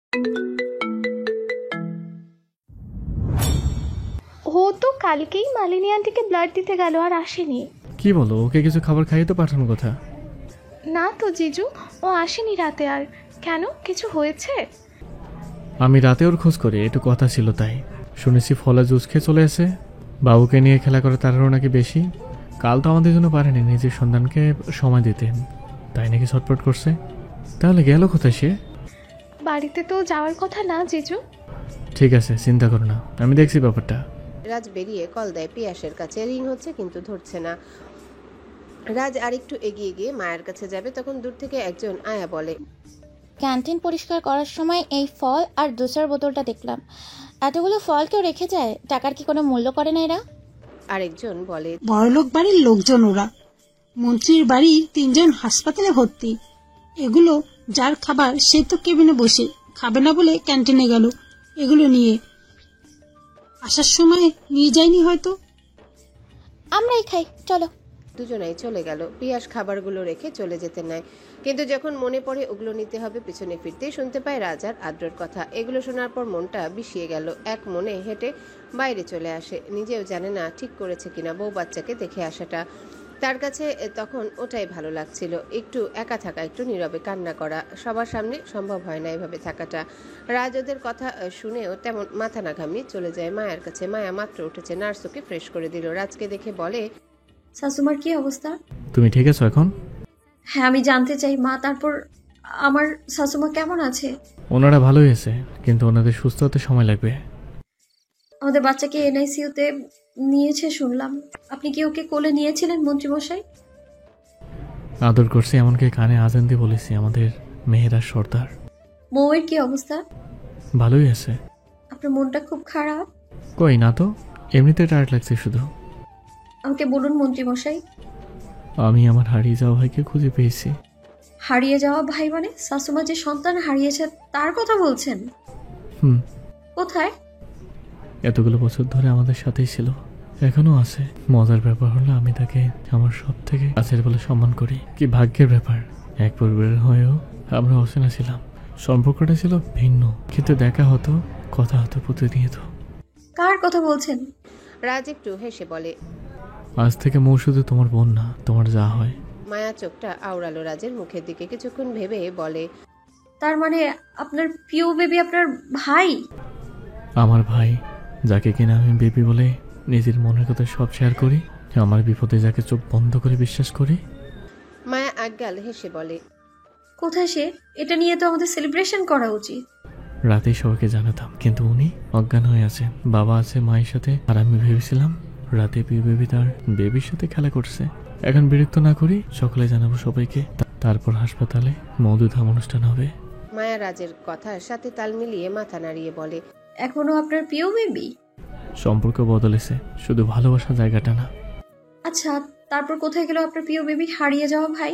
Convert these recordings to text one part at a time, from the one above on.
ও তো কালকেই মালিনী আন্টিকে ব্লাড দিতে গেল, আর আসেনি। কি বলো, ওকে কিছু খাবার খাইয়ে তো পাঠানো কথা। না তো জিজু, ও আসেনি রাতে। আর কেন, কিছু হয়েছে? আমি রাতে ওর খোঁজ করি, একটু কথা ছিল তাই। শুনেছি ফলা জুস খেয়ে চলে আসে, বাবুকে নিয়ে খেলা করে তারও নাকি বেশি। কাল তো আমাদের জন্য পারেনি নিজের সন্তানকে সময় দিতে, তাই নাকি ছটফট করছে। তাহলে গেল কোথায় সে? বাড়িতে তো যাওয়ার কথা না জিজু। ঠিক আছে, চিন্তা করো না, আমি দেখছি ব্যাপারটা। রাজ বেরিয়ে কল দেয় পিয়াসের কাছে। রিং হচ্ছে কিন্তু ধরছে না। রাজ আরেকটু এগিয়ে গিয়ে মায়ের কাছে যাবে, তখন দূর থেকে একজন আয়া বলে, ক্যান্টিন পরিষ্কার করার সময় এই ফল আর জুসের বোতলটা দেখলাম। এতগুলো ফল কেউ রেখে যায়? টাকার কি কোনো মূল্য করে না এরা? আরেকজন বলে, বড়লোক বাড়ির লোকজন ওরা। মন্ত্রীর বাড়ির 3 জন হাসপাতালে ভর্তি। এগুলো যার খাবার সে তো কেবিনে বসে খাবে না বলে ক্যান্টিনে গেল। এগুলো নিয়ে আসার সময় নিয়ে যায়নি হয়তো। আমরাই খাই, চলো। দুজনাই চলে গেল। পিয়াস খাবারগুলো রেখে চলে যেতে নেয়, কিন্তু যখন মনে পড়ে ওগুলো নিতে হবে, পিছনে ফিরতেই শুনতে পায় রাজার আদ্রর কথা। এগুলো শোনার পর মনটা বিষিয়ে গেল। এক মনে হেঁটে বাইরে চলে আসে। নিজেও জানে না ঠিক করেছে কিনা বউ বাচ্চাকে দেখে আসাটা। তার কাছে তখন ওটাই ভালো লাগছিল, একটু একা থাকা, একটু নীরবে কান্না করা। সবার সামনে সম্ভব হয় না এভাবে থাকাটা। রাজ ওদের কথা শুনেও তেমন মাথা না ঘামিয়ে চলে যায় মায়ের কাছে। মায়া মাত্র উঠেছে, নার্স ওকে ফ্রেশ করে দিল। রাজকে দেখে বলে, শাশুমার কি অবস্থা? তুমি ঠিক আছো এখন? হ্যাঁ, আমি জানতে চাই মা, তারপর আমার শাশুমা কেমন আছে? ওনারা ভালোই আছে, কিন্তু ওনাদের সুস্থ হতে সময় লাগবে। আমাদের বাচ্চাকে এনআইসিইউতে নিয়েছে শুনলাম। আপনি কি ওকে কোলে নিয়েছিলেন মন্ত্রীমশাই? আদর করছি, এমনকি কানে আজান দিয়ে বলেছি আমাদের মেহেরা সর্দার। মৌয়ের কি অবস্থা? ভালোই আছে। আপনার মনটা খুব খারাপ? কই না তো, এমনিতে টায়ার্ড লাগছে শুধু। আমাকে বলুন মন্ত্রীমশাই। আমি আমার হারিয়ে যাওয়া ভাইকে খুঁজে পেয়েছি। হারিয়ে যাওয়া ভাই মানে শাশুমা যে সন্তান হারিয়েছে তার কথা বলছেন? হুম। কোথায়? এতগুলো বছর ধরে আমাদের সাথেই ছিল, এখনো আছে। মজার ব্যাপার হলো আমি তাকে আমার সব থেকে কাছের বলে সম্মান করি। কি ভাগ্যের ব্যাপার, এক পরিবারের হয়েও আমরা অচেনা ছিলাম। সম্পর্কটা ছিল ভিন্ন, কিন্তু দেখা হতো, কথা হতো প্রতিনিয়ত। কার কথা বলছেন? রাজ একটু হেসে বলে, আজ থেকে মৌ শুধু তোমার বোন না, তোমার যা হয়। মায়া চোখটা আওড়ালো রাজের মুখের দিকে, কিছুক্ষণ ভেবে বলে, তার মানে আপনার পিউ বেবি আপনার ভাই? আমার ভাই, যাকে কিনা আমি বেবি বলে নিজের মনের কথা সব শেয়ার করি, আমার বিপদে যাকে চোখ বন্ধ করে বিশ্বাস করি। মায়া একগাল হেসে বলে, কোথায় সে? এটা নিয়ে তো আমাদের সেলিব্রেশন করা উচিত। রাতেই সবাইকে জানাতাম, কিন্তু উনি অজ্ঞান হয়ে আছেন। বাবা আছে মায়ের সাথে, আর আমি ভেবেছিলাম রাতে পিউ বেবি তার বেবির সাথে খেলা করছে। এখন বিরক্ত না করি, সকালে জানাবো সবাইকে, তারপর হাসপাতালে মধুধাম অনুষ্ঠান হবে। মায়া রাজের কথার সাথে তাল মিলিয়ে মাথা নাড়িয়ে বলে, এখনো আপনার পিউ বেবি? সম্পর্ক বদলেছে, শুধু ভালোবাসা জায়গাটা না। আচ্ছা, তারপর কোথায় গেল আপনার পিউ বেবি হারিয়ে যাওয়া ভাই?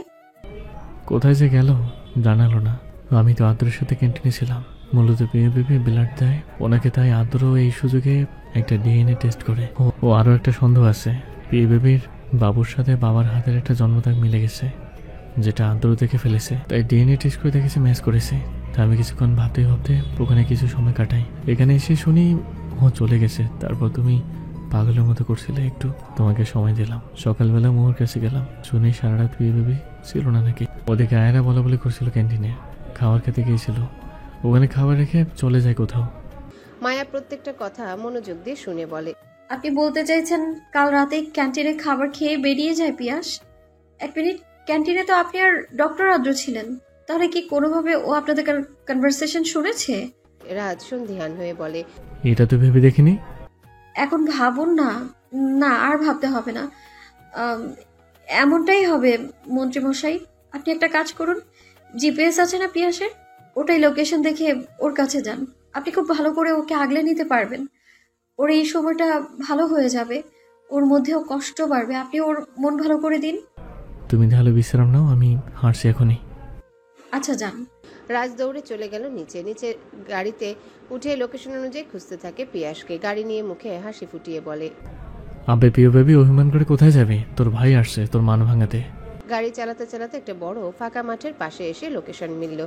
কোথায় যে গেল জানালো না। আমি তো আদ্রের সাথে ক্যান্টিনে ছিলাম। মূলত পিউ বেবি ব্লাড দেয় ওনাকে, তাই আদ্র এই সুযোগে একটা ডিএনএ টেস্ট করে। ও আরও একটা সন্দেহ আছে, পিউ বেবির বাবুর সাথে বাবার হাতের একটা জন্মদাগ মিলে গেছে, যেটা আদ্র দেখে ফেলেছে। তাই ডিএনএ টেস্ট করে দেখেছে ম্যাচ করেছে। তাই আমি কিছুক্ষণ ভাবতে ভাবতে ওখানে কিছু সময় কাটাই। এখানে এসে শুনি ও চলে গেছে। তারপর তুমি পাগলের মতো করছিলে, একটু তোমাকে সময় দিলাম। সকালবেলা মোর কাছে গেলাম, শুনি সারা রাত পিউ বেবি ছিল না নাকি। ওদিকে আয়রা বলা বলি করছিল ক্যান্টিনে, খাবার খেতে গিয়েছিল। ওখানে খাবার রেখে চলে যায় কোথাও। মায়া প্রত্যেকটা কথা মনোযোগ দিয়ে শুনে বলে, আপনি বলতে চাইছেন কাল রাতে ক্যান্টিনে খাবার খেয়ে বেরিয়ে যায় পিয়াস? এক মিনিট, ক্যান্টিনে তো আপনি আর ডক্টর আদ্র ছিলেন, তাহলে কি কোনোভাবে ও আপনাদের কনভারসেশন শুনেছে? রাজ সন্ধিহান হয়ে বলে, এটা তো ভেবে দেখিনি। এখন ভাবুন না। না, আর ভাবতে হবে না। আম, এমনটাই হবে মন্ত্রীমশাই। আপনি একটা কাজ করুন, জিপিএস আছে না পিয়াসের, ওটাই লোকেশন দেখে ওর কাছে যান। আপনি খুব ভালো করে ওকে আগলে নিতে পারবেন। ওর এই সময়টা ভালো হয়ে যাবে, ওর মধ্যেও কষ্ট বাড়বে। আপনি ওর মন ভালো করে দিন। তুমি তাহলে বিশ্রাম নাও, আমি হাঁটছি এখনই। আচ্ছা, যান। রাজ দৌড়ে চলে গেল নিচে। নিচে গাড়িতে উঠে লোকেশন অনুযায়ী খুঁজতে থাকে পিয়াসকে। গাড়ি নিয়ে মুখে হাসি ফুটিয়ে বলে, আবে পিউ বেবি অভিমান করে কোথায় যাবে? তোর ভাই আসছে তোর মান ভাঙাতে। গাড়ি চালাতে চালাতে একটা বড় ফাঁকা মাঠের পাশে এসে লোকেশন মিলল।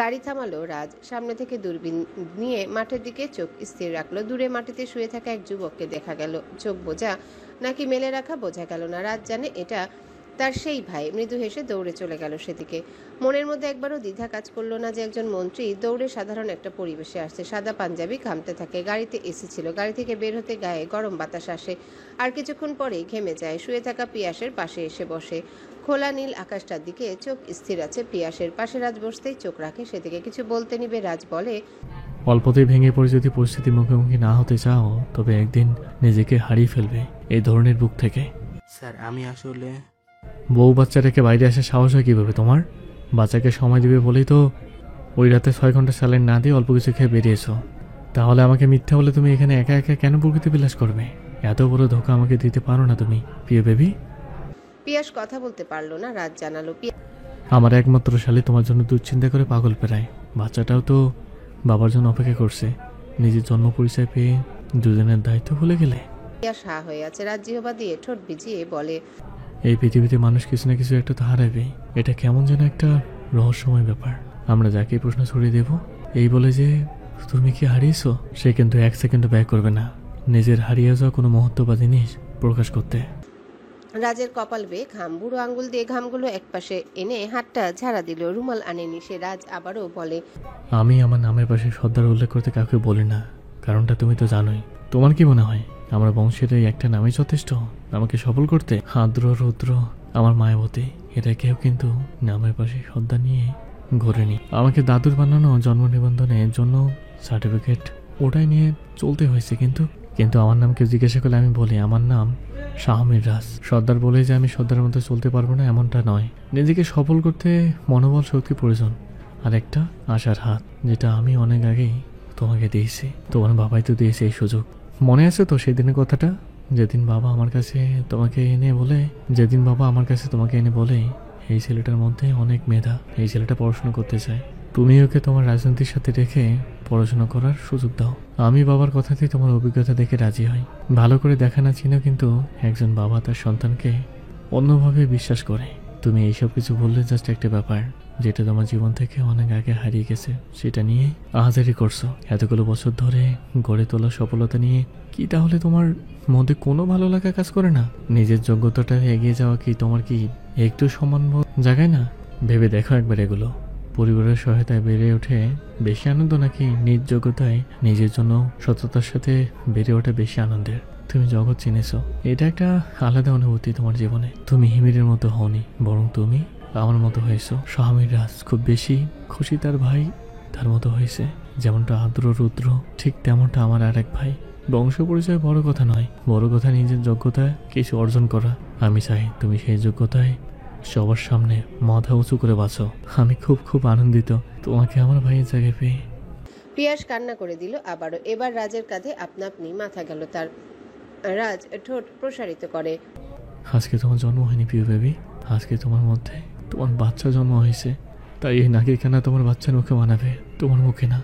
গাড়ি থামালো রাজ। সামনে থেকে দূরবীন নিয়ে মাঠের দিকে চোখ স্থির রাখলো। দূরে মাটিতে শুয়ে থাকা এক যুবককে দেখা গেল। চোখ বোঝা নাকি মেলে রাখা বোঝা গেল না। রাজ জানে এটা তার সেই ভাই। মৃদু হেসে দৌড়ে চলে গেল সেদিকে। মনের মধ্যে একবারও দ্বিধা কাজ করলো না যে একজন মন্ত্রী দৌড়ে সাধারণ একটা পরিবেশে আসছে। সাদা পাঞ্জাবি, ঘামতে থাকে। গাড়িতে এসি ছিল। গাড়ি থেকে বের হতে গায়ে গরম বাতাস আসে, আর কিছুক্ষণ পরেই ঘেমে যায়। শুয়ে থাকা পিয়াসের পাশে এসে বসে। খোলা নীল আকাশটার দিকে চোখ স্থির আছে পিয়াসের। পাশে রাজ বসতেই চোখ রাখে সেদিকে। কিছু বলতে নিবে রাজ বলে, অল্পতেই ভেঙে পড়ে যদি পরিস্থিতি মুখোমুখি না হতে চাও তবে একদিন নিজেকে হারিয়ে ফেলবে এই ধরনের বুক থেকে। স্যার আমি আসলে বউ বাচ্চা রেখে বাইরে আসার সাহস হয় কীভাবে তোমার? বাচ্চাকে সময় দিবে বলেই তো ওই রাতে 6 ঘন্টা স্যালাইন না দিয়ে অল্প কিছু খেয়ে বেরিয়েছো। তাহলে আমাকে মিথ্যা বলে তুমি এখানে একা একা কেন প্রকৃতি বিলাস করবে? এত বড় ধোকা আমাকে দিতে পারো না তুমি, প্রিয় বেবি। পিয়াস কথা বলতে পারলো না। রাজ জানালো, আমার একমাত্র শালী তোমার জন্য দুশ্চিন্তা করে পাগল পেরায়। বাচ্চাটাও তো বাবার জন্য অপেক্ষা করছে। নিজের জন্ম পরিচয় পেয়ে দুজনের দায়িত্ব ভুলে গেলে। পিয়াস হা হয়ে আছে। রাজ জিহবা দিয়ে ঠোঁট ভিজিয়ে বলে, এই পৃথিবীতে মানুষ কিছু না কিছু একটা তো হারাবেই। এটা কেমন যেন একটা রহস্যময় ব্যাপার। আমরা যাকে প্রশ্ন ছড়িয়ে দেব এই বলে যে তুমি কি হারিয়েছো, সে কিন্তু 1 সেকেন্ডও ব্যয় করবে না নিজের হারিয়ে যাওয়া কোনো মুহূর্ত বা জিনিস প্রকাশ করতে। রাজের কপাল বেয়ে ঘাম। বুড়ো আঙ্গুল দিয়ে ঘামগুলো একপাশে এনে হাতটা ঝাড়া দিল। রুমাল আনেনি সে। রাজ আবারও বলে, আমি আমার নামের পাশে সর্দার উল্লেখ করতে কাউকে বলি না, কারণটা তুমি তো জানোই। তোমার কি মনে হয় আমার বংশের এই একটা নামই যথেষ্ট আমাকে সফল করতে? আদ্র, রুদ্র, আমার মায়াবতী, এটা কেউ কিন্তু নামের পাশে সর্দার নিয়ে ঘোরেনি। আমাকে দাদুর বানানো জন্ম নিবন্ধনের জন্য সার্টিফিকেট ওটাই নিয়ে চলতে হয়েছে। কিন্তু আমার নাম কেউ জিজ্ঞাসা করলে আমি বলি আমার নাম শাহমীর রাজ। সর্দার বলে যে আমি সর্দারের মতো চলতে পারবো না এমনটা নয়। নিজেকে সফল করতে মনোবল, শক্তি প্রয়োজন, আর একটা আশার হাত, যেটা আমি অনেক আগেই তোমাকে দিয়েছি। তোমার বাবাই তো দিয়েছে এই সুযোগ। মনে আছে তো সেই দিনের কথাটা, যেদিন বাবা আমার কাছে তোমাকে এনে বলে এই ছেলেটার মধ্যে অনেক মেধা, এই ছেলেটা পড়াশোনা করতে চায়, তুমি ওকে তোমার রাজনীতির সাথে রেখে পড়াশোনা করার সুযোগ দাও। আমি বাবার কথাতেই তোমার অভিজ্ঞতা দেখে রাজি হই। ভালো করে দেখা না চিনেও কিন্তু একজন বাবা তার সন্তানকে অন্যভাবে বিশ্বাস করে। তুমি এইসব কিছু বললে জাস্ট একটা ব্যাপার যেটা তোমার জীবন থেকে অনেক আগে হারিয়ে গেছে, সেটা নিয়ে আহাজারি করছো। এতগুলো বছর ধরে গড়ে তোলা সফলতা নিয়ে কি তাহলে তোমার মধ্যে কোনো ভালো লাগা কাজ করে না? নিজের যোগ্যতাটা এগিয়ে যাওয়া কি তোমার কি একটু সম্মানবোধ জাগায় না? ভেবে দেখো একবার এগুলো। পরিবারের সহায়তায় বেড়ে ওঠে বেশি আনন্দ, নাকি নিজ যোগ্যতায় নিজের জন্য সততার সাথে বেড়ে ওঠে বেশি আনন্দের? তুমি জগৎ চিনেছো, এটা একটা আলাদা অনুভূতি তোমার জীবনে। তুমি হিমিরের মতো হওনি, বরং তুমি আমার মতো হয়েছো। শাহমীর রাজ খুব বেশি খুশি তার ভাই তার মতো হয়েছে। যেমনটা আদ্র, রুদ্র, ঠিক তেমনটা আমার আর এক ভাই। বংশ পরিচয় বড় কথা নয়, বড় কথা নিজের যোগ্যতায় কিছু অর্জন করা। আমি চাই তুমি সেই যোগ্যতায় সবার সামনে মাথা উঁচু করে বাঁচো। আমি খুব খুব আনন্দিত তোমাকে আমার ভাইয়ের জায়গায় পেয়ে। পিয়াস কান্না করে দিল আবারও। এবার রাজের কাঁধে আপনা আপনি মাথা গেল তার। রাজ ঠোঁট প্রসারিত করে, আজকে তোমার জন্ম হয়নি প্রিয় বেবি, আজকে তোমার মধ্যে তোমার বাচ্চা জন্ম হয়েছে। তাই এই নাকি কেনা তোমার বাচ্চার মুখে মানাবে, তোমার মুখে না।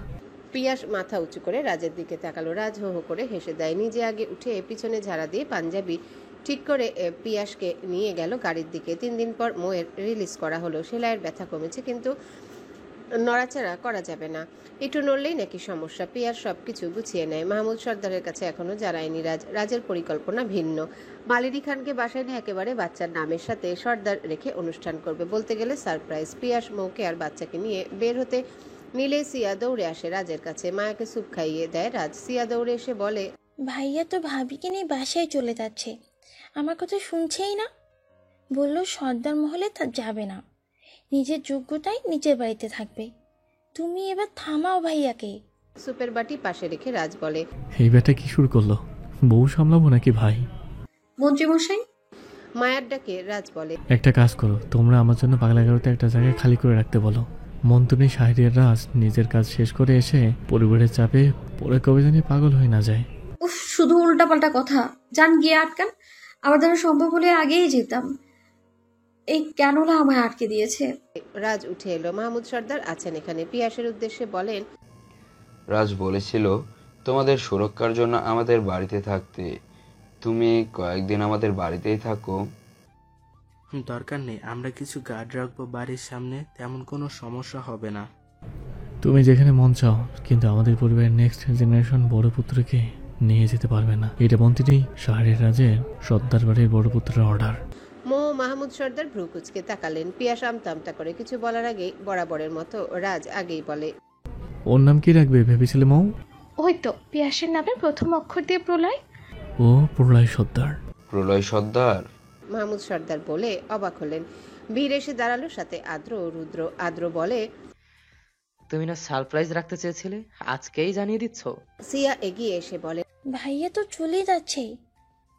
পিয়াস মাথা উঁচু করে রাজের দিকে তাকালো। রাজ হো হো করে হেসে দেয়। নিজে আগে উঠে পিছনে ঝাড়া দিয়ে পাঞ্জাবি ঠিক করে পিয়াসকে নিয়ে গেল গাড়ির দিকে। 3 দিন পর মোয়ের রিলিজ করা হলো। সেলাইয়ের ব্যথা কমেছে, কিন্তু নড়াচড়া করা যাবে না। একটু নড়লেই নাকি সমস্যা। পিয়াস সবকিছু গুছিয়ে নেয়। মাহমুদ সর্দারের কাছে এখনো জানায়নি রাজ। রাজের পরিকল্পনা ভিন্ন। মালিনী খানকে বাসায় নিয়ে একেবারে বাচ্চার নামের সাথে সর্দার রেখে অনুষ্ঠান করবে। বলতে গেলে সারপ্রাইজ। পিয়াস মৌকে আর বাচ্চাকে নিয়ে বের হতে নিলে সিয়া দৌড়ে আসে রাজের কাছে। মায়াকে স্যুপ খাইয়ে দেয় রাজ। সিয়া দৌড়ে এসে বলে, ভাইয়া তো ভাবিকে নিয়ে বাসায় চলে যাচ্ছে, আমার কথা শুনছেই না। বললো সর্দার মহলে তা যাবে না, নিজের যোগ্যতায় নিজের বাড়িতে থাকবে। তুমি এবার থামাও ভাইয়াকে। সুপের বাটি পাশে রেখে রাজ বলে, এই ব্যাটা কি শুরু করলো? বউ সামলাবো নাকি ভাই? মন্ত্রীমশাই, মায়ার ডাকে রাজ বলে, একটা কাজ করো, তোমরা আমার জন্য পাগলাগারোতে একটা জায়গায় খালি করে রাখতে বলো। মন্ত্রী শাহরিয়ার রাজ নিজের কাজ শেষ করে এসে পরিবারের চাপে পরে কবে জানি পাগল হয়ে না যায়। উফ, শুধু উল্টাপাল্টা কথা। যান গিয়ে আটকান। আমার দ্বারা সম্ভব হলে আগেই যেতাম। এই ক্যানোলা আমায় আটকে দিয়েছে। রাজ উঠে এলো। মাহমুদ সর্দার আছেন এখানে। পিয়াসের উদ্দেশ্যে বলেন, রাজ বলেছিল তোমাদের সুরক্ষার জন্য আমাদের বাড়িতে থাকতে। তুমি কয়েকদিন আমাদের বাড়িতেই থাকো। দরকার নেই, আমরা কিছু গার্ড রাখবো বাড়ির সামনে, তেমন কোনো সমস্যা হবে না। তুমি যেখানে মন চাও, কিন্তু আমাদের পরিবারের নেক্সট জেনারেশন বড় পুত্রকে নিয়ে যেতে পারবে না। এটা মন্ত্রী শহরের রাজের সর্দার বাড়ির বড় পুত্রের অর্ডার। মাহমুদ সর্দার ভ্রু কুচকে তাকালেন। পিয়াস আমতা করে কিছু বলার আগেই বরাবরের মতো রাজ আগেই বলে, ওর নাম কি রাখবে ভেবেছিলে মৌ? ওই তো পিয়াসের নামের প্রথম অক্ষর দিয়ে প্রলয়। ও প্রলয় সর্দার। প্রলয় সর্দার? মাহমুদ সর্দার বলে অবাক হলেন। বীর এসে দাঁড়ালো, সাথে আদ্র ও রুদ্র। আদ্র বলে, তুমি না সারপ্রাইজ রাখতে চেয়েছিলে, আজকেই জানিয়ে দিচ্ছ? সিয়া এগিয়ে এসে বলে, ভাইয়া তো চলে যাচ্ছে,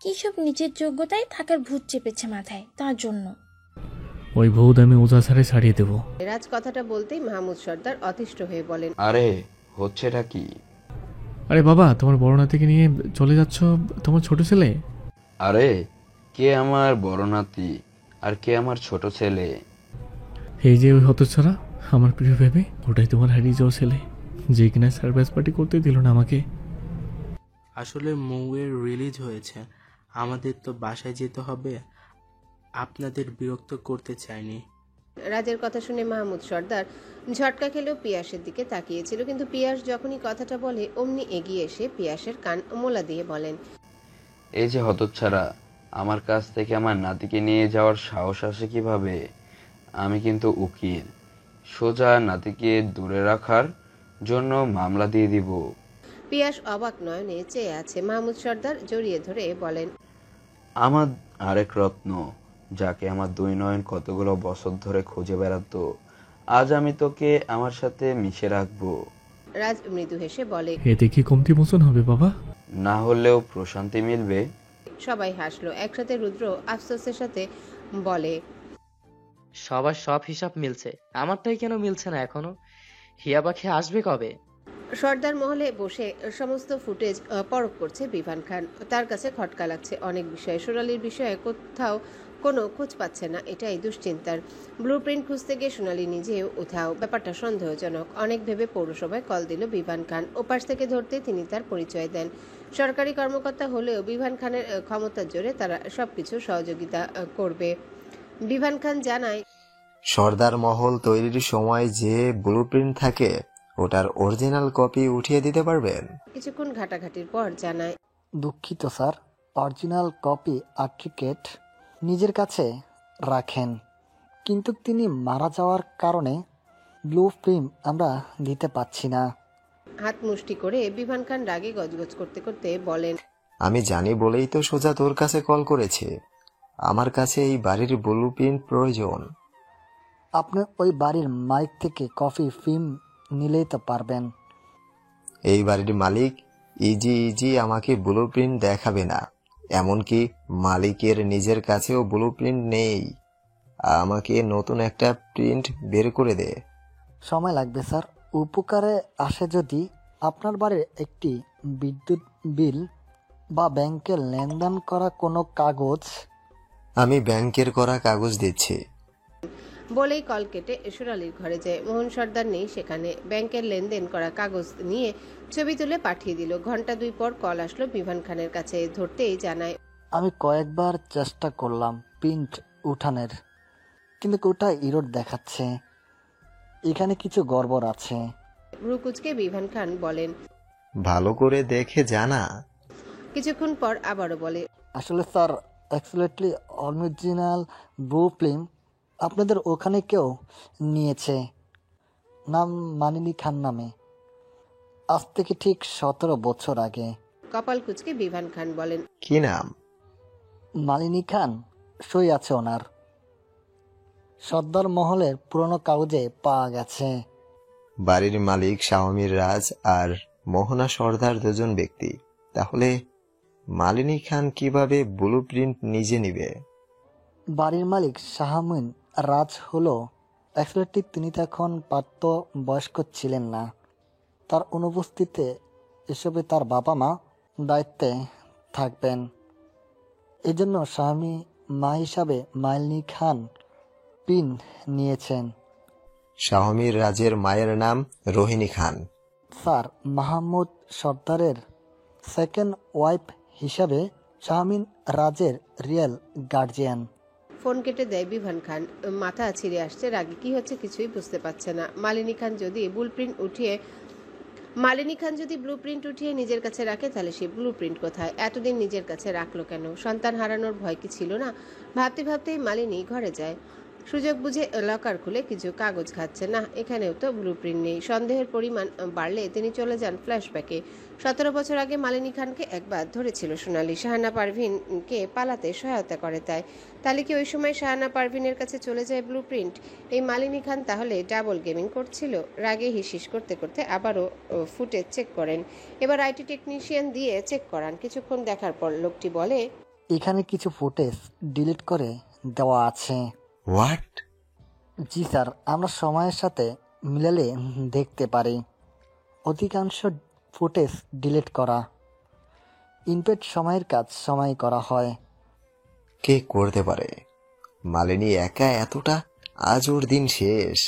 কি সব নিজের যোগ্যতায় থাকার ভূত চেপেছে মাথায়, তার জন্য। ওই ভূত আমি ওজা ছাড়ে ছাড়িয়ে দেবো। রাজ কথাটা বলতেই মাহমুদ সর্দার অতিষ্ঠ হয়ে বলেন, আরে হচ্ছেটা কি? আরে বাবা, তোমার বড় নাতিকে নিয়ে চলে যাচ্ছ তোমার ছোট ছেলে? আরে কে আমার বড় নাতি আর কে আমার ছোট ছেলে? এই যে ওই হতচ্ছাড়া আমার প্রিয় ভেবে, ওটাই তোমার হারিয়ে যাওয়া ছেলে, যে কিনা সারপ্রাইজ পার্টি করতে দিল না আমাকে। আসলে মৌয়ের রিলিজ হয়েছে, আমাদের তো বাসায় যেতে হবে, আপনাদের বিরক্ত করতে চাইনি। রাজের কথা শুনে মাহমুদ সর্দার ঝটকা খেলেও পিয়াসের দিকে তাকিয়েছিল, কিন্তু পিয়াস যখনই কথাটা বলে অমনি এগিয়ে এসে পিয়াসের কান মোলা দিয়ে বলেন, এই যে হতচ্ছাড়া, আমার কাছ থেকে আমার নাতিকে নিয়ে যাওয়ার সাহস আসে কিভাবে? আমি কিন্তু উকিল, সোজা নাতিকে দূরে রাখার জন্য মামলা দিয়ে দিব। পিয়াস অবাক নয়নে চেয়ে আছে। মাহমুদ সর্দার জড়িয়ে ধরে বলেন, আমার আরেক রত্ন, যাকে আমার দুই নয়ন কতগুলো বছর ধরে খুঁজে বেড়াতো, আজ আমি তোকে আমার সাথে মিশে রাখবো। রাজ মৃদু হেসে বলে, এতে কি কমতি মোচন হবে বাবা? না হলেও প্রশান্তি মিলবে। সবাই হাসলো। একসাথে রুদ্র আফসোসের সাথে বলে, সবার সব হিসাব মিলছে, আমারটাই কেন মিলছে না এখনো? হিয়া পাখি আসবে কবে? সর্দার মহলে বসে সমস্ত ফুটেজ পরখ করছে বিভান খান। তার কাছে খটকা লাগছে অনেক বিষয়ে। সোনালীর বিষয়ে কোথাও কোনো খোঁজ পাচ্ছে না, এটাই দুশ্চিন্তার। ব্লুপ্রিন্ট খুঁজতে গিয়ে সোনালী নিজেও উঠাও, ব্যাপারটা সন্দেহজনক। অনেক ভেবে পৌরসভায় কল দিল বিভান খান। ওপাশ থেকে ধরতে তিনি তার পরিচয় দেন। সরকারি কর্মকর্তা হলেও বিভান খানের ক্ষমতার জোরে তারা সবকিছু সহযোগিতা করবে। বিভান খান জানায়, সর্দার মহল তৈরির সময় যে ব্লুপ্রিন্ট থাকে ওটার অরিজিনাল কপি উঠিয়ে দিতে পারবেন? কিছুক্ষণ ঘাটাঘাটির পর জানায়, দুঃখিত স্যার, অরিজিনাল কপি আর্টিকেট নিজের কাছে রাখেন, কিন্তু তিনি মারা যাওয়ার কারণে ব্লু প্রিন্ট আমরা দিতে পাচ্ছি না। হাত মুষ্টি করে বিভান খান রাগে গজগজ করতে করতে বলেন, আমি জানি বলেই তো সোজা তোর কাছে কল করেছে। আমার কাছে এই বাড়ির ব্লুপ্রিন্ট প্রয়োজন। আপনি ওই বাড়ির মালিক থেকে কপি ফিল্ম নিলেই তো পারবেন। এই বাড়ির মালিক ইজি আমাকে ব্লুপ্রিন্ট দেখাবে না, এমনকি মালিকের নিজের কাছেও ব্লুপ্রিন্ট নেই। আমাকে নতুন একটা প্রিন্ট বের করে দে। সময় লাগবে স্যার, উপকারে আসে যদি আপনার বাড়ির একটি বিদ্যুৎ বিল বা ব্যাংকের লেনদেন করা কোনো কাগজ। আমি ব্যাংকের করা কাগজ দিচ্ছি। বলেই কল কেটে সোনালীর ঘরে যায়। মোহন সর্দার নেই সেখানে। ব্যাংকের লেনদেন করা কাগজ নিয়ে ছবি তুলে পাঠিয়ে দিল। ঘন্টা 2 পর কল আসলো বিভান খানের কাছে। ধরতেই জানায়, আমি কয়েকবার চেষ্টা করলাম প্রিন্ট উঠানের, কিন্তু ওটা ইরোড দেখাচ্ছে। এখানে কিছু গড়বড় আছে। রুকুজকে বিভান খান বলেন, ভালো করে দেখে জানা। কিছুক্ষণ পর আবারও বলে, আসলে sir, actually original blue film আপনাদের ওখানে কেউ নিয়েছে, নাম মানিনী খান নামে, আজ থেকে ঠিক 17 বছর আগে। কপাল কুচকে বিভান খান বলেন, কি নাম? মালিনী খান, সই আছে ওনার। সর্দার মহলের পুরনো কাগজে পাওয়া গেছে। বাড়ির মালিক শাহমীর রাজ আর মোহনা সর্দার দুজন ব্যক্তি, তাহলে মালিনী খান কিভাবে ব্লুপ্রিন্ট নিজে নিবে? বাড়ির মালিক শাহমিন রাজ হলো অ্যাকচুয়ালি তিনি তখন প্রাপ্ত বয়স্ক ছিলেন না। তার অনুপস্থিতিতে এসবে তার বাবা মা দায়িত্বে থাকবেন। এজন্য স্বামী মা হিসাবে মালিনী খান পিন নিয়েছেন। শাহমীর রাজের মায়ের নাম রোহিণী খান। স্যার, মাহমুদ সর্দারের সেকেন্ড ওয়াইফ হিসাবে শাহমিন রাজের রিয়েল গার্জিয়ান। ফোন কেটে দেয় বিভান খান। মাথা ছিঁড়ে আসছে, রাগে কি হচ্ছে কিছুই বুঝতে পারছে না। মালিনী খান যদি ব্লু প্রিন্ট উঠিয়ে নিজের কাছে রাখে, তাহলে সেই ব্লু প্রিন্ট কোথায়? এতদিন নিজের কাছে রাখলো কেন? সন্তান হারানোর ভয় কি ছিল না? ভাবতে ভাবতেই মালিনী ঘরে যায়। সুযোগ বুঝে লকার খুলে কিছু কাগজ ঘাটছে। না, এখানেও তো ব্লু প্রিন্ট নেই। সন্দেহের পরিমাণ বাড়লে তিনি চলে যান ফ্ল্যাশব্যাকে। 17 বছর আগে মালিনী খানকে একবার ধরেছিল সোনালি। শাহানা পারভিনকে পালাতে সহায়তা করে তাই। তাহলে কি ওই সময় শাহানা পারভিনের কাছে চলে যায় ব্লু প্রিন্ট? এই মালিনী খান তাহলে ডাবল গেমিং করছিল। রাগে হিসিস করতে করতে আবারও ফুটেজ চেক করেন। এবার আইটি টেকনিশিয়ান দিয়ে চেক করান। কিছুক্ষণ দেখার পর লোকটি বলে, এখানে কিছু ফুটেজ ডিলিট করে দেওয়া আছে। হোয়াট? জি স্যার, আমরা সময়ের সাথে মিলালে দেখতে পারি। অধিকাংশ ফুটেজ ডিলিট করা। ইনপেট সময়ের কাজ সময় করা হয়। কে করতে পারে? মালিনী একা এতটা? আজ ওর দিন শেষ।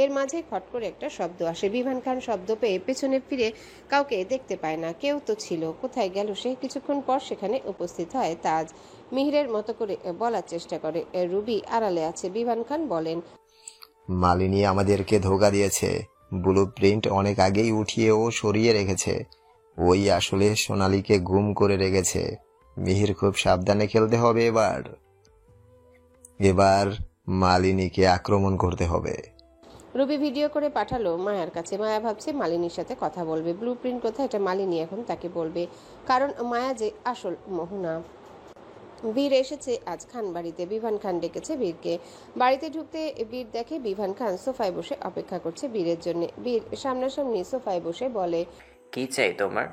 এর মাঝে খট করে একটা শব্দ আসে। বিভান খান শব্দ পেয়ে পেছনে ফিরে কাউকে দেখতে পায় না। কেউ তো ছিল, কোথায় গেল সে? কিছুক্ষণ পর সেখানে উপস্থিত হয় তাজ। মিহিরের মতো করে বলার চেষ্টা করে, রুবি আড়ালে আছে। বিভান খান বলেন, মালিনী আমাদেরকে ধোঁকা দিয়েছে। ব্লু প্রিন্ট অনেক আগেই উঠিয়ে ও সরিয়ে রেখেছে। ওই আসলে সোনালীকে গুম করে রেখেছে। মিহির খুব সাবধানে খেলতে হবে। এবার মালিনীকে আক্রমণ করতে হবে। রুবি ভিডিও করে পাঠালো মায়ার কাছে। মায়া ভাবছে মালিনীর সাথে কথা বলবে। ব্লু প্রিন্ট কোথায় এটা মালিনী এখন তাকে বলবে, কারণ মায়া যে আসল মোহনা। বীর এসেছে আজ খান বাড়িতে। বিভান খান ডেকেছে বীরকে। বাড়িতে ঢুকতে বীর দেখে বিভান খান সোফায় বসে অপেক্ষা করছে বীরের জন্য। বীর সামনাসামনি সোফায় বসে বলে, কি চাই তোমার?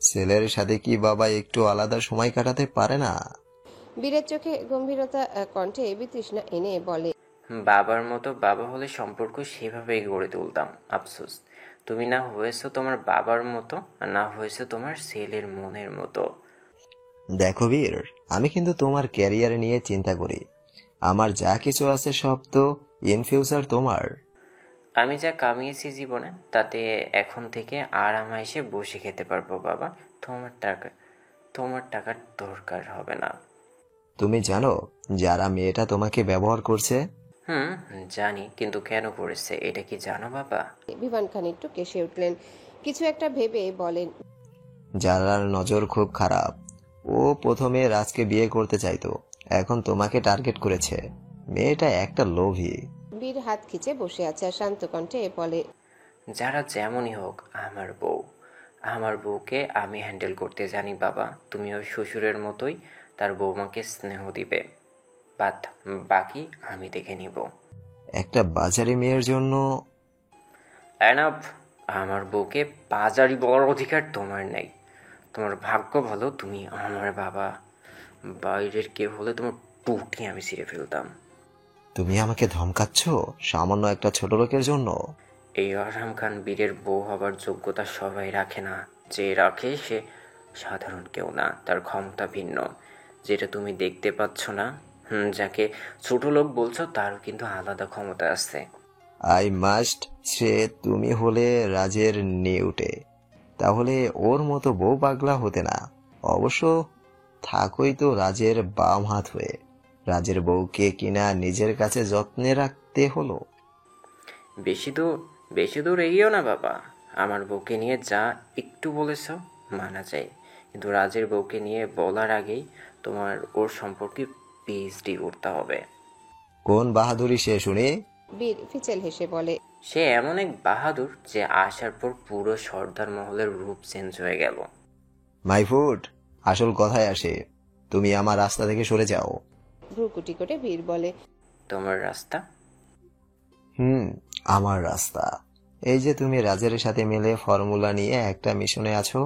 ছেলের সাথে কি বাবা একটু আলাদা সময় কাটাতে পারে না? বীরের চোখে গম্ভীরতা, কণ্ঠে বিতৃষ্ণা এনে বলে, বাবার মতো বাবা হলে সম্পর্ক সেভাবেই গড়ে তুলতাম। আফসোস, তুমি না হয়েছো তোমার বাবার মতো, না হয়েছো তোমার ছেলের মনের মতো। দেখো বীর, আমি কিন্তু তোমার ক্যারিয়ার নিয়ে চিন্তা করি। আমার যা কিছু আছে সব তো ইন ফিউচার তোমার। আমি যা কামিয়েছি জীবনে, তাতে এখন থেকে আরামাইসে বসে খেতে পারবো বাবা। তোমার টাকার দরকার হবে না। তুমি জানো যারা মেয়েটা তোমাকে ব্যবহার করছে? জানি, কিন্তু কেন করেছে এটা কি জানো বাবা? বিভান খান একটু কেসে উঠলেন। কিছু একটা ভেবে বলেন, যারার নজর খুব খারাপ। ও প্রথমে রাজকে বিয়ে করতে চাইতো, এখন তোমাকে টার্গেট করেছে। মেয়েটা একটা লোভী। বীর হাত খিচে বসে আছে আর শান্ত কণ্ঠে বলে, যারা যেমনই হোক আমার বউকে আমি হ্যান্ডেল করতে জানি বাবা। তুমি ওই শ্বশুরের মতোই তার বৌমাকে স্নেহ দিবে, বাকি আমি দেখে নিব। একটা বাজারি মেয়ের জন্য এনাফ। আমার বউকে বাজারি বলার অধিকার তোমার নেই। তোমার ভাগ্য ভালো তুমি আমার বাবা। বাইরের কেউ হলে তোমার বুকটি আমি ছিঁড়ে ফেলতাম। তুমি আমাকে ধমকাচ্ছ সামান্য একটা ছোট লোকের জন্য? এই আরাম খান বীরের বউ হবার যোগ্যতা সবাই রাখে না। যে রাখে সে সাধারণ কেউ না, তার ক্ষমতা ভিন্ন, যেটা তুমি দেখতে পাচ্ছ না। যাকে ছোট লোক বলছো তারও কিন্তু আলাদা ক্ষমতা আছে। আই মাস্ট সে তুমি হলে রাজের নিউটে, তাহলে ওর মতো বউ পাগলা হতে না। অবশ্য থাকোই তো রাজের বাম হাত হয়ে। রাজের বউকে কিনা নিজের কাছে যত্নে রাখতে হলো। বেশি দূর এগিয়েও না বাবা। আমার বউকে নিয়ে যা একটু বলেছ মানা যায়, কিন্তু রাজের বউকে নিয়ে বলার আগেই তোমার ওর সম্পর্কে পিএইচডি করতে হবে। কোন বাহাদুরি সে শুনি? বীর ফিচেল হেসে বলে, সে এমন এক বাহাদুর যে আসার পর পুরো সর্দার মহলের রূপ চেঞ্জ হয়ে গেল। মাই ফুড, আসল কথায় আসে। তুমি আমার রাস্তা থেকে সরে যাও। ভ্রুকুটি করে বীর বলে, তোমার রাস্তা? আমার রাস্তা। এই যে তুমি রাজের সাথে মিলে ফর্মুলা নিয়ে একটা মিশনে আছো,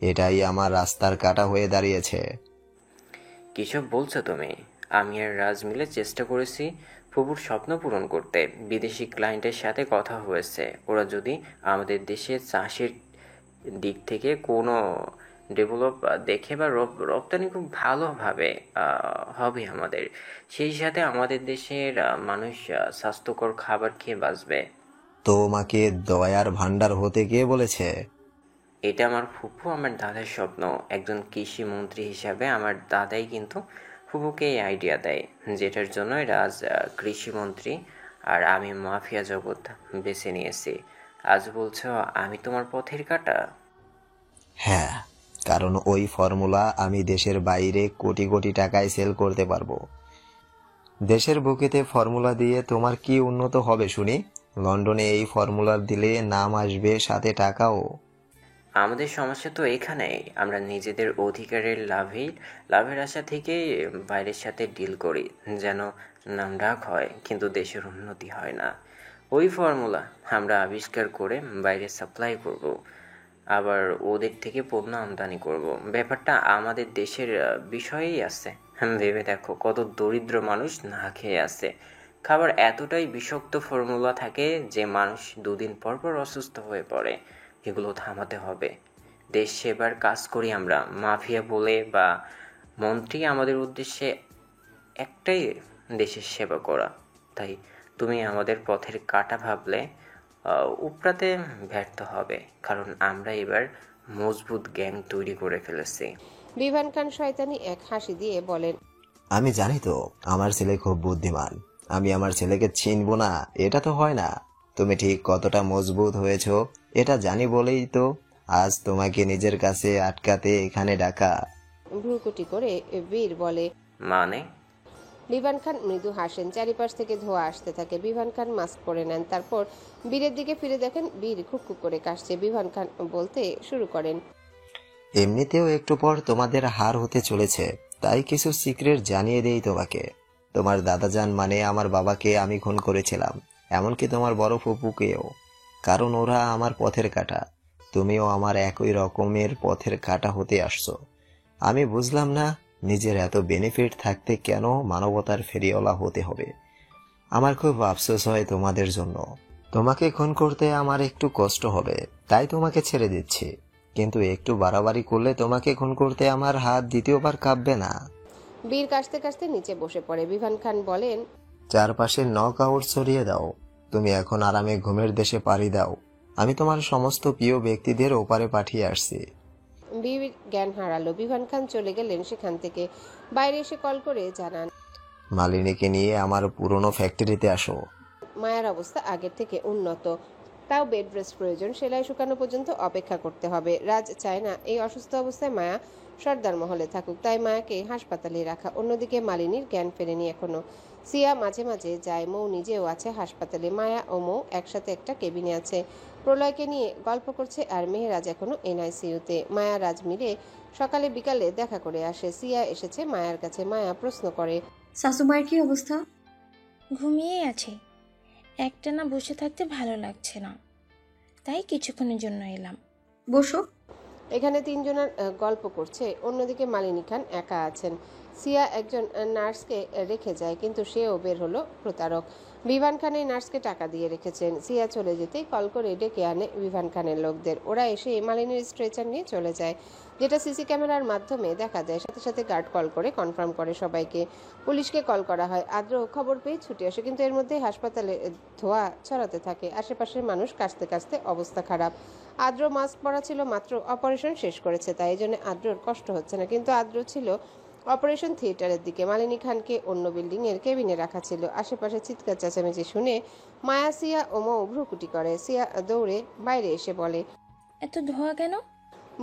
এটাই আমার রাস্তার কাটা হয়ে দাঁড়িয়েছে। কিসব বলছো তুমি? আমি আর রাজ মিলে চেষ্টা করেছি ফুপুর স্বপ্ন পূরণ করতে। বিদেশি ক্লায়েন্টের সাথে কথা হয়েছে। ওরা যদি আমাদের দেশে চাষের দিক থেকে কোনো ডেভেলপ দেখে বা রপ্তানি খুব ভালোভাবে হবে আমাদের, সেই সাথে আমাদের দেশের মানুষ স্বাস্থ্যকর খাবার খেয়ে বাঁচবে। তোমাকে দয়ার ভান্ডার হতে কে বলেছে? এটা আমার ফুপু আমার দাদার স্বপ্ন। একজন কৃষি মন্ত্রী হিসাবে আমার দাদাই কিন্তু ফুপুকে এই আইডিয়া দেয়, যেটার জন্য রাজ কৃষিমন্ত্রী আর আমি মাফিয়া জগৎ বেছে নিয়েছি। আজ বলছো আমি তোমার পথের কাঁটা? হ্যাঁ, কারণ ওই ফর্মুলা আমি দেশের বাইরে কোটি কোটি টাকায় সেল করতে পারবো। দেশের বুকেতে ফর্মুলা দিয়ে তোমার কি উন্নত হবে শুনি? লন্ডনে এই ফর্মুলা দিলে নাম আসবে, সাথে টাকাও। আমাদের সমস্যা তো এখানেই, আমরা নিজেদের অধিকারের লাভের আশা থেকে বাইরের সাথে ডিল করি, যেন নাম ডাক হয় কিন্তু দেশের উন্নতি হয় না। ওই ফর্মুলা আমরা আবিষ্কার করে বাইরে সাপ্লাই করব, আবার ওদের থেকে পণ্য আমদানি করব। ব্যাপারটা আমাদের দেশের বিষয়েই আছে। ভেবে দেখো, কত দরিদ্র মানুষ না খেয়ে আছে। খাবার এতটাই বিষাক্ত ফর্মুলা থাকে যে মানুষ 2 দিন পর পর অসুস্থ হয়ে পড়ে। এগুলো থামাতে হবে। দেশ সেবার কাজ করি আমরা, মাফিয়া বলে বা মন্ত্রী আমাদের উদ্দেশ্যে একটাই, দেশের সেবা করা। তাই তুমি আমাদের পথের কাঁটা ভাবলে উপরাতে ব্যর্থ হবে, কারণ আমরা এবার মজবুত গ্যাং তৈরি করে ফেলেছি। বিভান খান শয়তানি এক হাসি দিয়ে বলেন, আমি জানি তো আমার ছেলে খুব বুদ্ধিমান, আমি আমার ছেলেকে চিনবো না এটা তো হয় না। তুমি ঠিক কতটা মজবুত হয়েছো এটা জানি বলেই তো আজ তোমাকে নিজের কাছে আটকাতে এখানে ডাকা। ভ্রুকুটি করে বীর বলে, মানে? বিভান খান মৃদু হাসেন। চারিপাশ থেকে ধোঁয়া আসতে থাকে। বিভান খান মাস্ক পরে নেন। তারপর বীরের দিকে ফিরে দেখেন বীর খুকখুক করে কাশছে। বিভান খান বলতে শুরু করেন, এমনিতেও একটু পর তোমাদের হার হতে চলেছে, তাই কিছু সিক্রেট জানিয়ে দেই তোমাকে। তোমার দাদাজান মানে আমার বাবাকে আমি খুন করেছিলাম, এমনকি তোমার বড় ফুপুকেও, কারণ ওরা আমার পথের কাঁটা। তুমিও আমার একই রকমের পথের কাঁটা হতে আসছো। আমি বুঝলাম না নিজের এত বেনিফিট থাকতে কেন মানবতার ফেরিওয়ালা হতে হবে। আমার খুব আফসোস হয় তোমাদের জন্য। তোমাকে খুন করতে আমার একটু কষ্ট হবে, তাই তোমাকে ছেড়ে দিচ্ছি, কিন্তু একটু বাড়াবাড়ি করলে তোমাকে খুন করতে আমার হাত দ্বিতীয়বার কাঁপবে না। বীর কাশতে কাশতে নিচে বসে পড়ে। বিভান খান বলেন, চারপাশে নক আউট ছড়িয়ে দাও। তুমি এখন আরামে ঘুমের দেশে পাড়ি দাও। আমি তোমার সমস্ত প্রিয় ব্যক্তিদের ওপারে পাঠিয়ে আসছি। বীর জ্ঞান হারালো। বিভান খান চলে গেলেন সেখান থেকে। বাইরে এসে কল করে জানান, মালিনীকে নিয়ে আমার পুরনো ফ্যাক্টরিতে আসো। মায়ের অবস্থা আগের থেকে উন্নত, তাও বেড রেস্ট প্রয়োজন। সেলাই শুকানো পর্যন্ত অপেক্ষা করতে হবে। রাজ চায় না এই অসুস্থ অবস্থায় মায়া সর্দার মহলে থাকুক, তাই মায়াকে হাসপাতালে রাখা। অন্যদিকে মালিনীর জ্ঞান ফেরেনি এখনো। সিয়া মাঝে মাঝে যায়, মৌ নিজেও আছে হাসপাতালে। মায়া ও মৌ একসাথে একটা কেবিনে আছে, প্রলয়কে নিয়ে গল্প করছে। আর মেহেরাজ এখনো এনআইসিইউতে। মায়া রাজ মিলে সকালে বিকালে দেখা করে আসে। সিয়া এসেছে মায়ার কাছে। মায়া প্রশ্ন করে, শাশুমায়ের কি অবস্থা? ঘুমিয়েই আছে। একটানা বসে থাকতে ভালো লাগছে না, তাই কিছুক্ষণের জন্য এলাম। বসো। এখানে তিনজনের গল্প করছে। অন্যদিকে মালিনী খান একা আছেন। সিয়া একজন নার্সকে রেখে যায়, কিন্তু সেও বের হলো প্রতারক। বিভান খান এই নার্সকে টাকা দিয়ে রেখেছেন। সিয়া চলে যেতেই কল করে ডেকে আনে বিভান খানের লোকদের। ওরা এসে মালিনীর স্ট্রেচার নিয়ে চলে যায়, যেটা সিসি ক্যামেরার মাধ্যমে দেখা যায়। সাথে সাথে গার্ড কল করে কনফার্ম করে সবাইকে। পুলিশকে কল করা হয়। আদ্র খবর পেয়ে ছুটে আসে, কিন্তু এর মধ্যে হাসপাতালে ধোঁয়া ছড়াতে থাকে। আশেপাশের মানুষ কাশতে কাশতে অবস্থা খারাপ। আদ্র মাস্ক পরা ছিল, মাত্র অপারেশন শেষ করেছে, তাই জন্য আদ্রর কষ্ট হচ্ছে না। কিন্তু আদ্র ছিল অপারেশন থিয়েটারের দিকে। মালিনী খানকে অন্য বিল্ডিং এর কেবিনে রাখা ছিল। আশেপাশে চিৎকার চেঁচামেচি শুনে মায়া, সিয়া ও মৌ ভ্রুকুটি করে। সিয়া দৌড়ে বাইরে এসে বলে, এত ধোঁয়া কেন?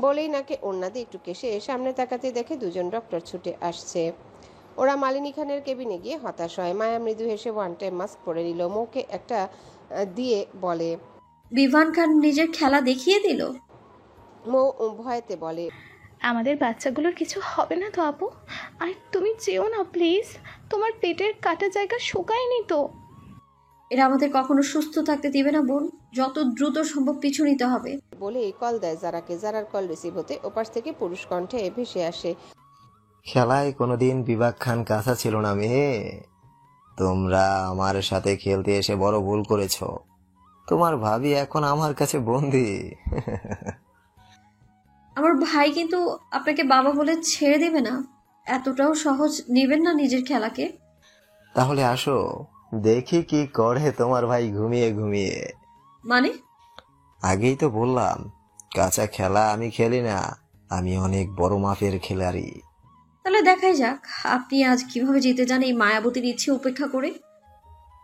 বলেই নাকে ওড়না দিয়ে একটু কেসে সামনে তাকাতে দেখে দুজন ডক্টর ছুটে আসছে। ওরা মালিনী খানের কেবিনে গিয়ে হতাশ হয়। মায়া মৃদু হেসে ওয়ান টাইম মাস্ক পরে নিল। মৌকে একটা দিয়ে বলে, বিভান খান নিজের খেলা দেখিয়ে দিল। মৌ ভয়েতে বলে, আমাদের বাচ্চাগুলোর কিছু হবে না তো আপু? আর তুমি যেও না প্লিজ, তোমার পেটের কাটা জায়গা শুকায়নি তো? এরা আমাদের কখনো সুস্থ থাকতে দিবে না বোন, যত দ্রুত সম্ভব পিছু নিতে হবে। বলেই কল দেয় জারাকে। জারার কল রিসিভ হতে ওপাশ থেকে পুরুষ কণ্ঠে ভেসে আসে, খেলায় কোনোদিন বিভাগ খান কাঁচা ছিল না মেয়ে। তোমরা আমার সাথে খেলতে এসে বড় ভুল করেছ। তোমার ভাবি এখন আমার কাছে বন্দি। আমার ভাই কিন্তু আপনাকে বাবা বলে ছেড়ে দেবে না। এতটাও সহজ নেবেন না নিজের খেলাকে। তাহলে আসো, দেখি কি করে তোমার ভাই ঘুমিয়ে ঘুমিয়ে। মানে? আগেই তো বললাম, কাঁচা খেলা আমি খেলি না, আমি অনেক বড় মাপের খেলারি। তাহলে দেখাই যাক আপনি আজ কিভাবে জিতে যান এই মায়াবতীর ইচ্ছে উপেক্ষা করে।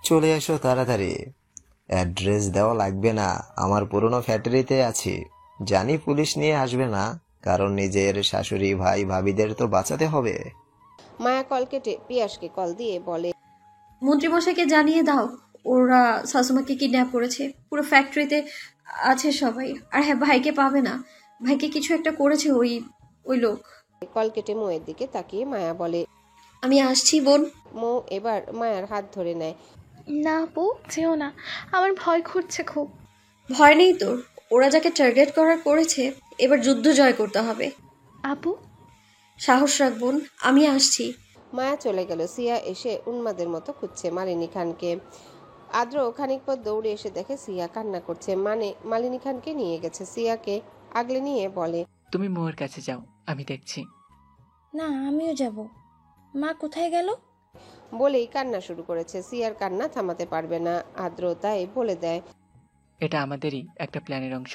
চলে এসো তাড়াতাড়ি। অ্যাড্রেস দেওয়া লাগবে না, আমার পুরনো ফ্যাক্টরিতে আছি। জানি পুলিশ নিয়ে আসবে না, কারণ নিজের শাশুড়ি ভাই ভাবিদের তো বাঁচাতে হবে। মায়া কল কেটে পিয়াসকে কল দিয়ে বলে, মন্ত্রীমশাইকে জানিয়ে দাও ওরা শাশুমাকে কিডন্যাপ করেছে। পুরো ফ্যাক্টরিতে আছে সবাই। আর হ্যাঁ, ভাইকে পাবে না, ভাইকে কিছু একটা করেছে ওই লোক। কল কেটে মৌয়ের দিকে তাকিয়ে মায়া বলে, আমি আসছি বোন। মৌ এবার মায়ার হাত ধরে নেয়। না আপু, যেও না, আমার ভয় করছে খুব। ভয় নেই তোর, ওরা যাকে টার্গেট করেছে এবার যুদ্ধ জয় করতে হবে। আপু সাহস রাখ বোন, আমি আসছি। মায়া চলে গেল। সিয়া এসে উন্মাদের মতো খুঁজছে মালিনী খানকে। আদ্র খানিক পর দৌড়ে এসে দেখে সিয়া কান্না করছে, মানে মালিনী খানকে নিয়ে গেছে। সিয়াকে আগলে নিয়ে বলে, তুমি মোয়ের কাছে যাও, আমি দেখছি। না, আমিও যাব। মা কোথায় গেল? বলেই কান্না শুরু করেছে। সিয়ার কান্না থামাতে পারবে না। আদ্র তাই বলে দেয়, এটা আমাদেরই একটা প্ল্যানের অংশ।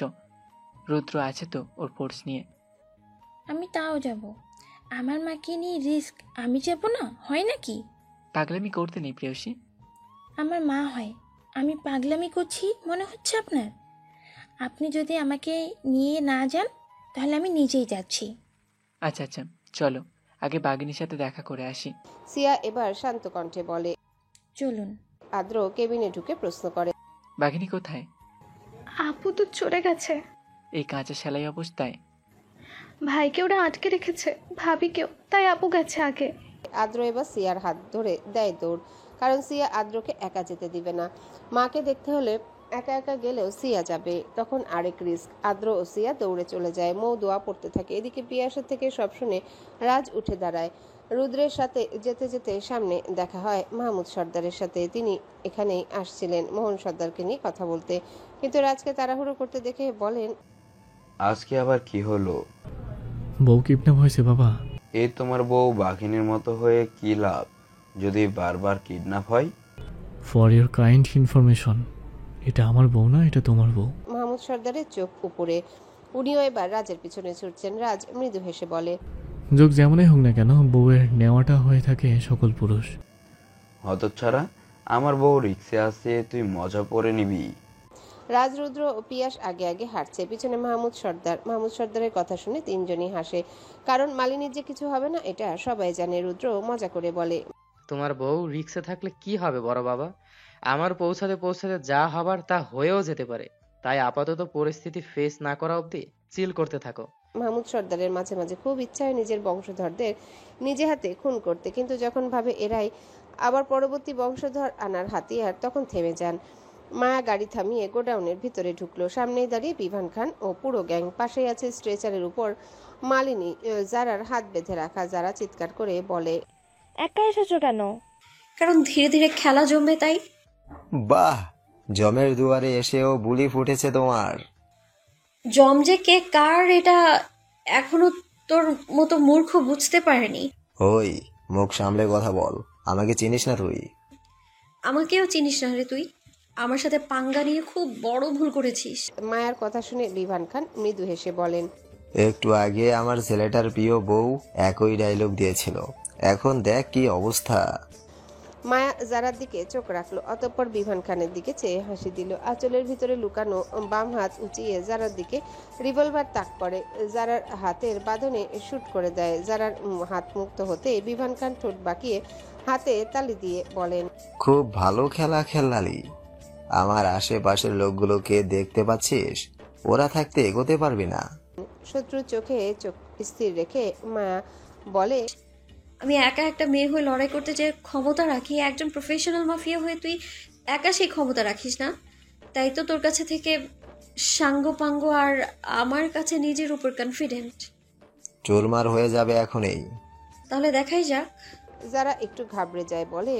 রুদ্র আছে তো ওর ফোর্স নিয়ে। আমি তাও যাব। আমার মাকে নিয়ে রিস্ক, আমি যাব না? হয় নাকি? পাগলামি করতে নেই প্রেয়সী। আমার মা হয়, আমি পাগলামি করছি মনে হচ্ছে আপনার? আপনি যদি আমাকে নিয়ে না যান তাহলে আমি নিজেই যাচ্ছি। আচ্ছা আচ্ছা, চলো আগে বাগিনীর সাথে দেখা করে আসি। সিয়া এবার শান্ত কণ্ঠে বলে, চলুন। আদ্র কেবিনে ঢুকে প্রশ্ন করে, বাগিনী কোথায়? আপু তো চলে গেছে। এই কাঁচা সেলাই অবস্থায়? ভাইকে ওরা আটকে রেখেছে, ভাবিকেও, তাই আপু গেছে আগে। আদ্র এবার সিয়ার হাত ধরে দেয় দৌড়, কারণ সিয়া আদ্রকে একা যেতে দিবে না। মাকে দেখতে হলে একা একা গেলেও সিয়া যাবে, তখন আরেক রিস্ক। আদ্র ও সিয়া দৌড়ে চলে যায়। মৌ দোয়া পড়তে থাকে। এদিকে পিয়াসের থেকে সব শুনে রাজ উঠে দাঁড়ায়। রুদ্রের সাথে যেতে যেতে সামনে দেখা হয় মাহমুদ সর্দারের সাথে। তিনি এখানেই আসছিলেন মোহন সর্দারকে নিয়ে কথা বলতে, কিন্তু রাজকে তাড়াহুড়ো করতে দেখে বলেন, আজকে আবার কি হলো? বউ কিডন্যাপ হয়েছে বাবা। এই তোমার বউ বাঘিনীর মতো হয়ে কি লাভ যদি বারবার কিডন্যাপ হয়? ফর ইউর কাইন্ড ইনফরমেশন, এটা আমার বউ না, এটা তোমার বউ। মাহমুদ সর্দারের চোখ উপরে। উনিও এবার রাজের পিছনে ছুটছেন। রাজ মৃদু হেসে বলে, যোগ যেমনই হোক না কেন, বউয়ের নেওয়াটা হয়ে থাকে সকল পুরুষ। হতচ্ছাড়া, আমার বউ রিক্সে আছে, তুই মজা পড়ে নিবি। রাজ, রুদ্র ও পিয়াস আগে আগে হাঁটছে, পিছনে মাহমুদ সর্দার। মাহমুদ সর্দারের কথা শুনে তিনজনই হাসে, কারণ মালিনীর যে কিছু হবে না এটা সবাই জানে। রুদ্র মজা করে বলে, তোমার বউ রিক্সে থাকলে কি হবে বড় বাবা? আমার পৌঁছাতে পৌঁছাতে যা হবার তা হয়েও যেতে পারে। তাই আপাতত পরিস্থিতি ফেস না করা অবধি চিল করতে থাকো। মাহমুদ সর্দারের মাঝে মাঝে খুব ইচ্ছা হয় নিজের বংশধরদের নিজে হাতে খুন করতে, কিন্তু যখন ভাবে এরাই আবার পরবর্তী বংশধর আনার হাতিয়ার, তখন থেমে যান। মায়া গাড়ি থামিয়ে গোডাউনের ভিতরে ঢুকলো। সামনেই দাঁড়িয়ে বিভান খান ও পুরো গ্যাং। পাশেই আছে স্ট্রেচারের উপর মালিনী, যারার হাত বেঁধে রাখা। যারা চিৎকার করে বলে, একা এসেছো কেন? কারণ ধীরে ধীরে খেলা জমবে তাই। বাহ, জমের দুয়ারে এসেও বুলি ফুটেছে তোমার। জম যে কে কার এটা এখনো তোর মতো মূর্খ বুঝতে পারেনি। ওই, মুখ সামলে কথা বল, আমাকে চিনিস না তুই? আমাকেও চিনিস না রে তুই। আমার সাথে পাঙ্গা নিয়ে খুব বড় ভুল করেছিস। মায়ার কথা শুনে বিভান খান মৃদু হেসে বলেন, একটু আগে আমার ছেলেটার প্রিয় বউ একই ডায়লগ দিয়েছিল, এখন দেখ কি অবস্থা। মায়া যারার দিকে চোখ রাখলো, অতঃপর বিভান খানের দিকে চেয়ে হাসি দিল। আঁচলের ভিতরে লুকানো বাম হাত উঁচিয়ে যারার দিকে রিভলভার তাক করে। যারার হাতের বাঁধনে শুট করে দেয়। যারার হাত মুক্ত হতে বিভান খান ঠোঁট বাঁকিয়ে হাতে তালি দিয়ে বলেন, খুব ভালো খেলা খেললালি। আমার আশেপাশের লোকগুলোকে দেখতে পাচ্ছিস? ওরা থাকতে এগোতে পারবি না। শত্রু চোখে চোখ স্থির রেখে মায়া বলে, আমি একা একটা মেয়ে হয়ে লড়াই করতে যে ক্ষমতা রাখি, একজন প্রফেশনাল মাফিয়া হয়ে তুই একা সেই ক্ষমতা রাখিস না। তাই তো তোর কাছে থেকে সাঙ্গপাঙ্গ, আর আমার কাছে নিজের উপর কনফিডেন্ট। চুরমার হয়ে যাবে এখনই। তাহলে দেখাই যাক। যারা একটু ঘাবড়ে যায় বলে,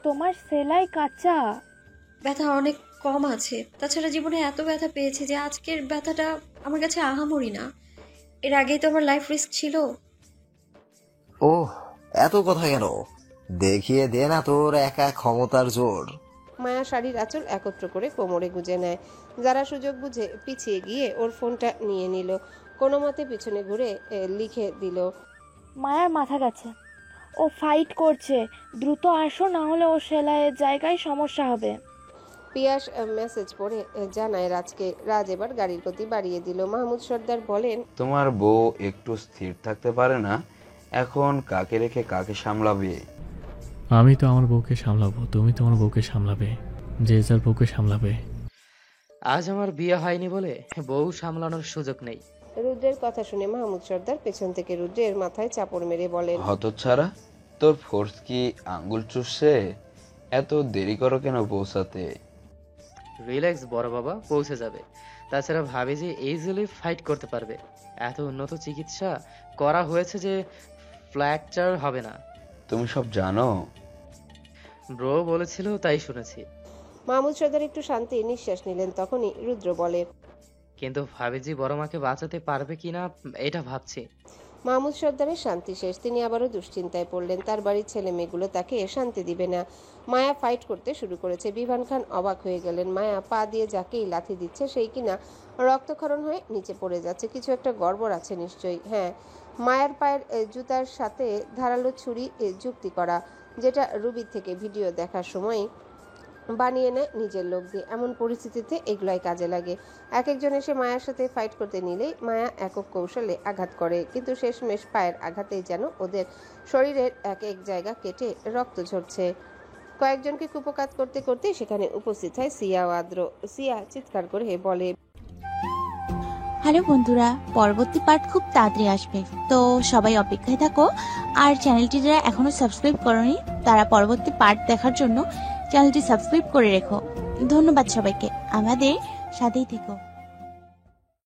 তোমার সেলাই কাঁচা। ব্যথা অনেক কম আছে, তাছাড়া জীবনে এত ব্যথা পেয়েছি যে আজকের ব্যথাটা আমার কাছে আহামরি না। এর আগেই তো আমার লাইফ রিস্ক ছিল। ওহ, এত কথা কেন? দেখিয়ে দে না তোর একা ক্ষমতার জোর। মায়া শাড়ির আঁচল একত্র করে কোমরে গুজে নেয়। যারা সুযোগ বুঝে পিছিয়ে গিয়ে ওর ফোনটা নিয়ে নিল, কোনো মতে পিছনে ঘুরে লিখে দিল, মায়ার মাথা গেছে, ও ফাইট করছে, দ্রুত আসো, না হলে ও সেলাইয়ের জায়গায় সমস্যা হবে। পিয়াস মেসেজ পড়ে জানায় রাজকে। রাজ এবার গাড়ির গতি বাড়িয়ে দিল। মাহমুদ সর্দার বলেন, তোমার বউ একটু স্থির থাকতে পারে না? এখন কাকে রেখে কাকে সামলাবে? আমি তো আমার বউকে সামলাবো, তুমি তো আমার বউকে সামলাবে, যে যার বউকে সামলাবে। আজ আমার বিয়ে হয়নি বলে বউ সামলানোর সুযোগ নেই। রুদ্রের কথা শুনে মাহমুদ সর্দার পেছন থেকে রুদ্রের মাথায় চাপড় মেরে বলেন, হতচ্ছাড়া, তোর ফোর্স কি আঙ্গুল চুষছে? এত দেরি করো কেন পৌঁছাতে? রিল্যাক্স বড় বাবা, পৌঁছে যাবে। তাছাড়া ভাবি যে ইজিলি ফাইট করতে পারবে। এত উন্নত চিকিৎসা করা হয়েছে যে ফ্র্যাকচার হবে না। তুমি সব জানো? ব্রো বলেছিল তাই শুনেছি। মাহমুদ সর্দার একটু শান্তি নিঃশ্বাস নিলেন। তখনই রুদ্র বলে, কিন্তু ভাবিজি বড় মাকে বাঁচাতে পারবে কিনা এটা ভাবছি। মাহমুদ সর্দারের শান্তি শেষ। তিনি আবারও দুশ্চিন্তায় পড়লেন। তার বাড়ির ছেলে মেয়েগুলো তাকে শান্তি দিবে না। মায়া ফাইট করতে শুরু করেছে। বিভান খান অবাক হয়ে গেলেন। মায়া পা দিয়ে যাকেই লাথি দিচ্ছে সেই কিনা রক্তক্ষরণ হয়ে নিচে পড়ে যাচ্ছে। কিছু একটা গড়বড় আছে নিশ্চয়ই। হ্যাঁ, মায়ার পায়ের জুতার সাথে ধারালো ছুরি যুক্তি করা, যেটা রুবির থেকে ভিডিও দেখার সময় বানিয়ে নেয় নিজের লোক দিয়ে। এমন পরিস্থিতিতে এগুলাই কাজে লাগে। এক একজন এসে মায়ার সাথে ফাইট করতে নিলেই মায়া একক কৌশলে আঘাত করে, কিন্তু শেষমেশ পায়ের আঘাতেই যেন ওদের শরীরের এক এক জায়গা কেটে রক্ত ঝরছে। কয়েকজনকে কুপকাত করতে করতে সেখানে উপস্থিত হয় সিয়া ও আদ্র। সিয়া চিৎকার করে বলে, হ্যালো বন্ধুরা, পরবর্তী পার্ট খুব তাড়াতাড়ি আসবে, তো সবাই অপেক্ষায় থাকো। আর চ্যানেলটি যারা এখনো সাবস্ক্রাইব করোনি তারা পরবর্তী পার্ট দেখার জন্য চ্যানেলটি সাবস্ক্রাইব করে রেখো। ধন্যবাদ সবাইকে, আমাদের সাথেই থেকো।